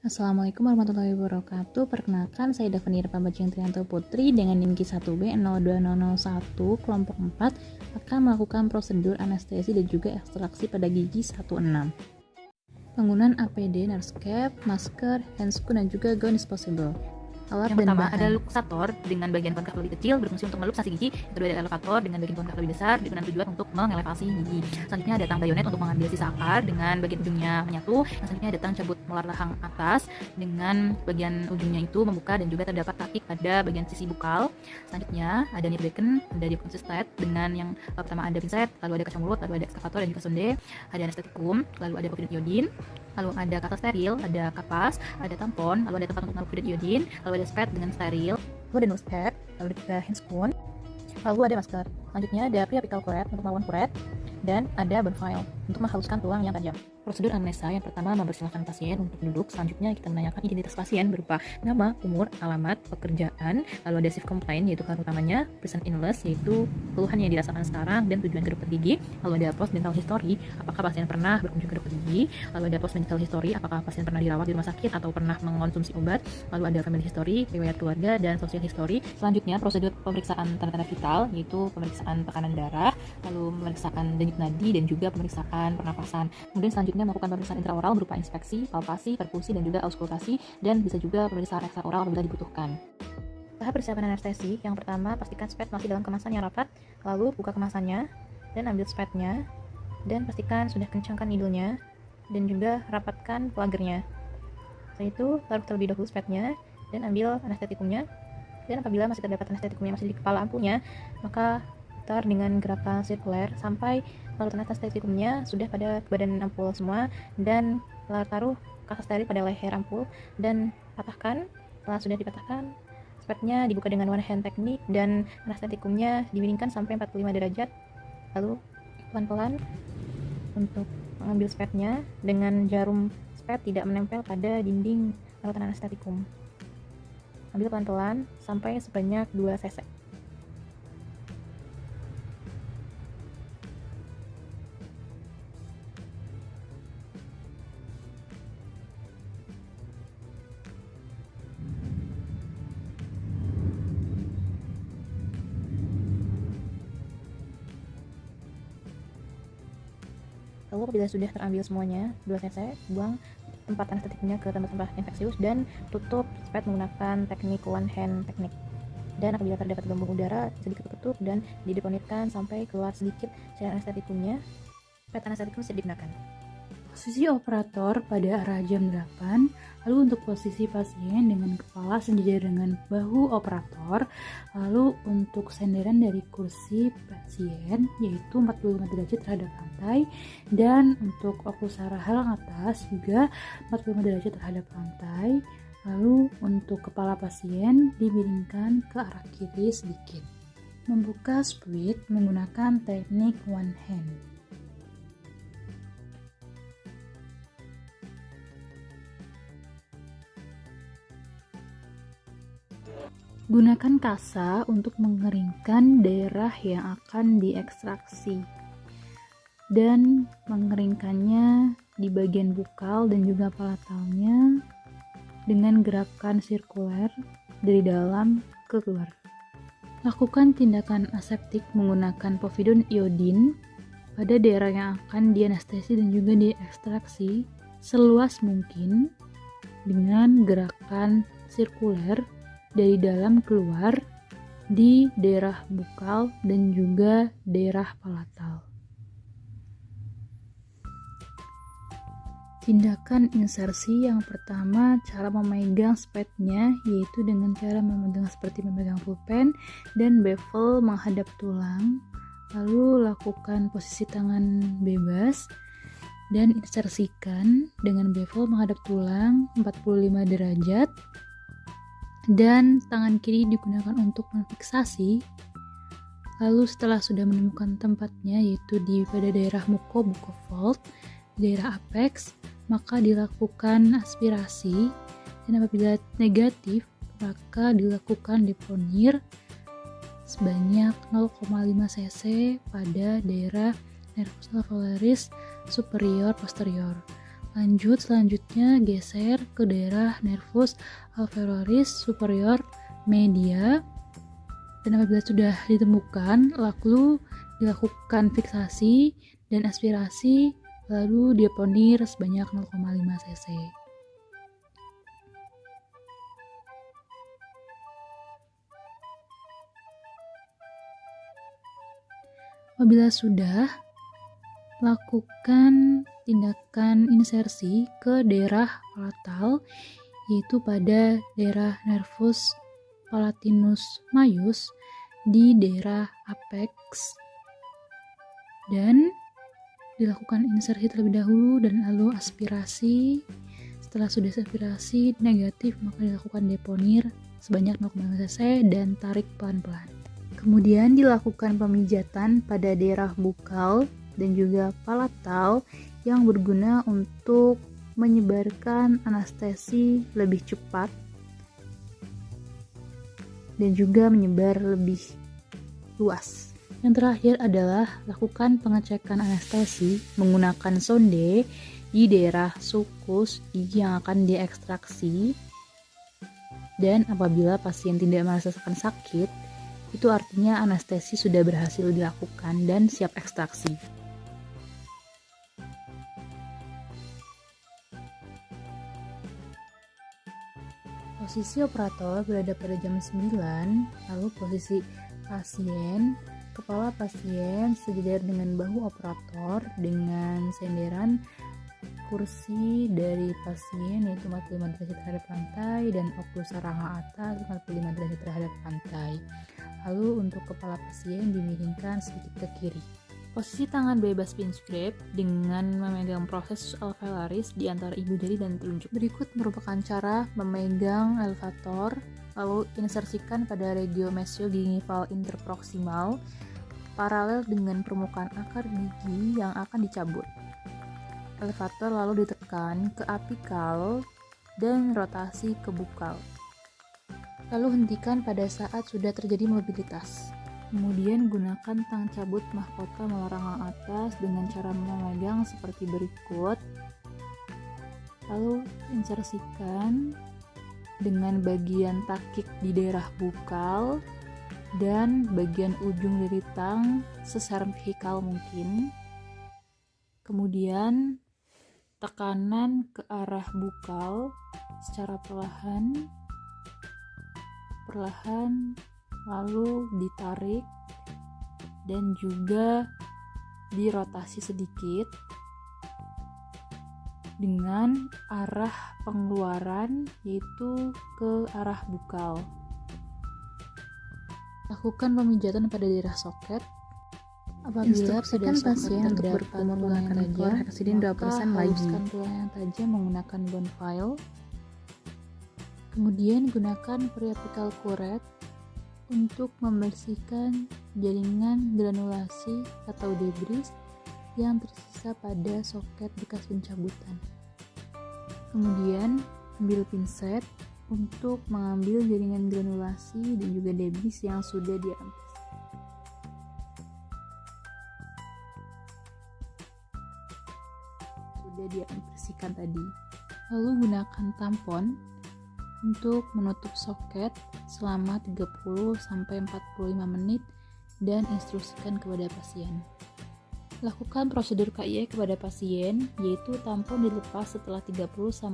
Assalamualaikum warahmatullahi wabarakatuh. Perkenalkan, saya Davenir Pambajeng Trianto Putri dengan NIM Q1B02001 kelompok 4 akan melakukan prosedur anestesi dan juga ekstraksi pada gigi 16. Penggunaan APD, nurse cap, masker, handscoon, dan juga gown disposable. Alat Yang dan pertama bahan. ada luxator dengan bagian konkav lebih kecil berfungsi untuk meluksasi gigi. Yang kedua ada elevator dengan bagian konkav lebih besar dengan tujuan untuk mengelevasi gigi. Selanjutnya datang bayonet untuk mengambil sisa akar dengan bagian ujungnya menyatu. Yang selanjutnya datang cabut molar rahang atas dengan bagian ujungnya itu membuka dan juga terdapat takik pada bagian sisi bukal. Selanjutnya ada nidbecken, ada diaponsistet dengan yang pertama ada pinset, lalu ada kaca mulut, lalu ada ekskavator dan juga sonde, ada anestetikum, lalu ada povidon iodin, lalu ada kata steril, ada kapas, ada tampon, lalu ada tempat untuk menaruh povidon iodin, lalu ada spet dengan steril, lalu ada nose pad, lalu ada handscoon, lalu ada masker. Selanjutnya ada preapical curette untuk melawan kuret, dan ada bone file untuk menghaluskan tulang yang tajam. Prosedur anamnesa yang pertama mempersilahkan pasien untuk duduk. Selanjutnya kita menanyakan identitas pasien berupa nama, umur, alamat, pekerjaan, lalu ada shift complaint yaitu keluhan utamanya, present illness yaitu keluhan yang dirasakan sekarang dan tujuan ke dokter gigi, lalu ada post dental history apakah pasien pernah berkunjung ke dokter gigi, lalu ada post medical history apakah pasien pernah dirawat di rumah sakit atau pernah mengonsumsi obat, lalu ada family history, riwayat keluarga, dan social history. Selanjutnya prosedur pemeriksaan tanda-tanda vital yaitu pemeriksaan tekanan darah, lalu pemeriksaan denyut nadi dan juga pemeriksaan pernafasan. Kemudian selanjutnya melakukan pemeriksaan intraoral berupa inspeksi, palpasi, perkusi, dan juga auskultasi, dan bisa juga pemeriksaan ekstraoral apabila dibutuhkan. Tahap persiapan anestesi, yang pertama pastikan spet masih dalam kemasan yang rapat, lalu buka kemasannya, dan ambil spetnya, dan pastikan sudah kencangkan needle-nya, dan juga rapatkan plagernya. Setelah itu, taruh terlebih dahulu spetnya, dan ambil anestetikumnya, dan apabila masih terdapat anestetikumnya masih di kepala ampunya, maka putar dengan gerakan sirkuler sampai larutan anestetikumnya sudah pada badan ampul semua, dan taruh kasa steril pada leher ampul dan patahkan. Setelah sudah dipatahkan, spetnya dibuka dengan one hand teknik dan anestetikumnya dimiringkan sampai 45 derajat, lalu pelan-pelan untuk mengambil spetnya dengan jarum spet tidak menempel pada dinding larutan anestetikum. Ambil pelan-pelan sampai sebanyak 2 cc. Lalu apabila sudah terambil semuanya 2 cc, buang tempat anestetiknya ke tempat-tempat infeksius dan tutup spet menggunakan teknik one hand teknik. Dan apabila terdapat gelombang udara sedikit ketutup dan dideponitkan sampai keluar sedikit cairan anestetikumnya, spet anestetikum siap digunakan. Posisi operator pada arah jam 8, lalu untuk posisi pasien dengan kepala sejajar dengan bahu operator, lalu untuk senderan dari kursi pasien yaitu 45 derajat terhadap lantai, dan untuk oklusara halang atas juga 45 derajat terhadap lantai, lalu untuk kepala pasien dimiringkan ke arah kiri sedikit. Membuka spuit menggunakan teknik one hand. Gunakan kasa untuk mengeringkan daerah yang akan diekstraksi dan mengeringkannya di bagian bukal dan juga palatalnya dengan gerakan sirkuler dari dalam ke luar. Lakukan tindakan aseptik menggunakan povidon iodin pada daerah yang akan dianestesi dan juga diekstraksi seluas mungkin dengan gerakan sirkuler dari dalam keluar di daerah bukal dan juga daerah palatal. Tindakan insersi yang pertama, cara memegang spetnya yaitu dengan cara memegang seperti memegang pulpen dan bevel menghadap tulang. Lalu lakukan posisi tangan bebas dan insersikan dengan bevel menghadap tulang 45 derajat. Dan tangan kiri digunakan untuk memfiksasi. Lalu setelah sudah menemukan tempatnya yaitu pada daerah mucobucofold, daerah apex, maka dilakukan aspirasi, dan apabila negatif maka dilakukan deponir sebanyak 0,5 cc pada daerah nervus alveolaris superior posterior. Selanjutnya geser ke daerah nervus alveolaris superior media, dan apabila sudah ditemukan, lalu dilakukan fiksasi dan aspirasi, lalu deponir sebanyak 0,5 cc. Apabila sudah, lakukan tindakan insersi ke daerah palatal, yaitu pada daerah nervus palatinus maius di daerah apex, dan dilakukan insersi terlebih dahulu dan lalu aspirasi. Setelah sudah aspirasi negatif, maka dilakukan deponir sebanyak 0,5 cc dan tarik pelan-pelan. Kemudian dilakukan pemijatan pada daerah bukal dan juga palatal yang berguna untuk menyebarkan anestesi lebih cepat dan juga menyebar lebih luas. Yang terakhir adalah lakukan pengecekan anestesi menggunakan sonde di daerah sulcus gigi yang akan diekstraksi, dan apabila pasien tidak merasakan sakit, itu artinya anestesi sudah berhasil dilakukan dan siap ekstraksi. Posisi operator berada pada jam 9, lalu posisi pasien, kepala pasien sejajar dengan bahu operator dengan senderan kursi dari pasien yaitu 45 derajat terhadap lantai dan oklusal rahang atas 45 derajat terhadap lantai. Lalu untuk kepala pasien dimiringkan sedikit ke kiri. Posisi tangan bebas pinch grip dengan memegang proses alveolaris di antara ibu jari dan telunjuk. Berikut merupakan cara memegang elevator, lalu insersikan pada regio mesiogingival interproximal paralel dengan permukaan akar gigi yang akan dicabut. Elevator lalu ditekan ke apikal dan rotasi ke bukal. Lalu hentikan pada saat sudah terjadi mobilitas. Kemudian gunakan tang cabut mahkota melarang atas dengan cara memegang seperti berikut. Lalu insersikan dengan bagian takik di daerah bukal dan bagian ujung dari tang seservikal mungkin. Kemudian tekanan ke arah bukal secara perlahan, lalu ditarik dan juga dirotasi sedikit dengan arah pengeluaran yaitu ke arah bukal. Lakukan pemijatan pada daerah soket. Apabila pada pasien untuk berpadu menggunakan core hexidin 2% lagi. Haluskan tulang yang tajam menggunakan bone file. Kemudian gunakan periapical curette untuk membersihkan jaringan granulasi atau debris yang tersisa pada soket bekas pencabutan. Kemudian ambil pinset untuk mengambil jaringan granulasi dan juga debris yang sudah dibersihkan tadi. Lalu gunakan tampon untuk menutup soket selama 30-45 menit dan instruksikan kepada pasien. Lakukan prosedur KIE kepada pasien, yaitu tampon dilepas setelah 30-45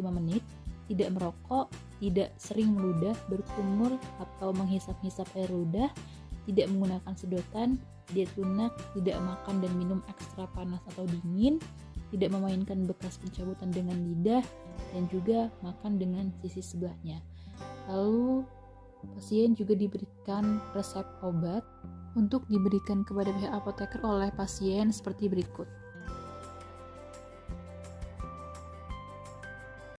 menit, tidak merokok, tidak sering meludah, berkumur atau menghisap-hisap air ludah, tidak menggunakan sedotan, diet lunak, tidak makan dan minum ekstra panas atau dingin, tidak memainkan bekas pencabutan dengan lidah, dan juga makan dengan sisi sebelahnya. Lalu pasien juga diberikan resep obat untuk diberikan kepada pihak apoteker oleh pasien seperti berikut.